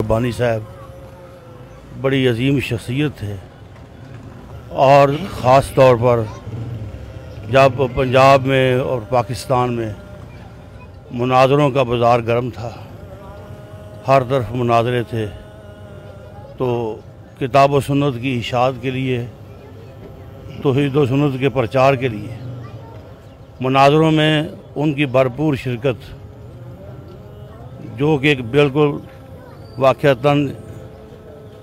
रब्बानी साहब बड़ी अजीम शख्सियत थे, और ख़ास तौर पर जब पंजाब में और पाकिस्तान में मुनाजरों का बाज़ार गर्म था, हर तरफ मुनाजरे थे, तो किताब व सुन्नत की इशाअत के लिए, तौहीद व सुन्नत के प्रचार के लिए मुनाजरों में उनकी भरपूर शिरकत, जो कि एक बिल्कुल वाक़अतन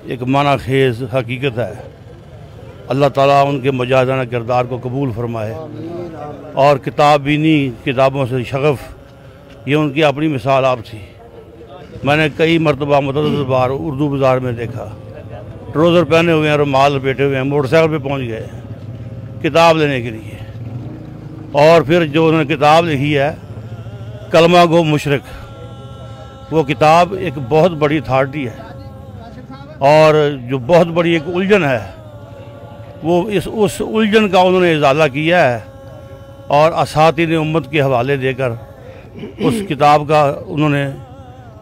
एक माना खेज़ हकीकत है। अल्लाह ताला उनके मुजाहिदाना किरदार को कबूल फरमाए, और किताब बीनी, किताबों से शगफ़, ये उनकी अपनी मिसाल आप थी। मैंने कई मरतबा मुतअद्दिद बार उर्दू बाज़ार में देखा, ट्राउज़र पहने हुए हैं, रुमाल लपेटे हुए हैं, मोटरसाइकिल पे पहुंच गए किताब लेने के लिए। और फिर जो उन्होंने किताब लिखी है कलमा गो मुशरिक, वो किताब एक बहुत बड़ी अथॉरिटी है, और जो बहुत बड़ी एक उलझन है, वो उस उलझन का उन्होंने इजाला किया है, और असातिज़े उम्मत के हवाले देकर उस किताब का उन्होंने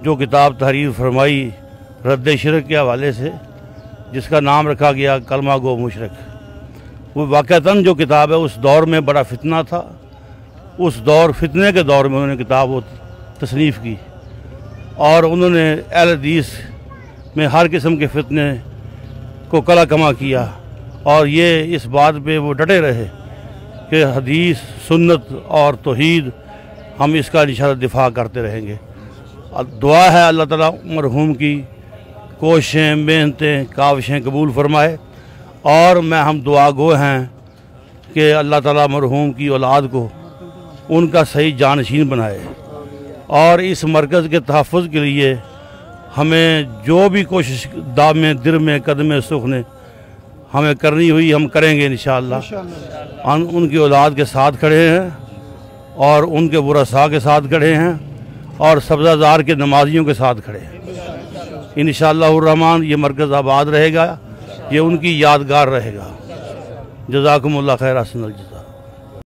जो किताब तहरीर फरमाई रद्द शिरक के हवाले से, जिसका नाम रखा गया कलमा गो मुशरिक, वो वाक़अतन जो किताब है उस दौर में बड़ा फितना था। उस दौर फितने के दौर में उन्होंने किताब वो तसनीफ़ की, और उन्होंने अहले हदीस में हर किस्म के फितने को कला कमा किया, और ये इस बात पे वो डटे रहे कि हदीस, सुन्नत और तौहीद, हम इसका इंशाअल्लाह दिफा करते रहेंगे। दुआ है अल्लाह ताला मरहूम की कोशिशें, मेहनतें, काविशें कबूल फरमाए, और हम दुआ गो हैं कि अल्लाह ताला मरहूम की औलाद को उनका सही जानशीन बनाए, और इस मरकज़ के तहफ़्फ़ुज़ के लिए हमें जो भी कोशिश दामे दिर में कदमे सुख ने हमें करनी हुई, हम करेंगे इंशाअल्लाह। हम उनकी औलाद के साथ खड़े हैं, और उनके बुरसा के साथ खड़े हैं, और सब्ज़ाज़ार के नमाजियों के साथ खड़े हैं। इंशाअल्लाहुर रहमान ये मरकज़ आबाद रहेगा, ये उनकी यादगार रहेगा। जज़ाकुमुल्लाह खैर।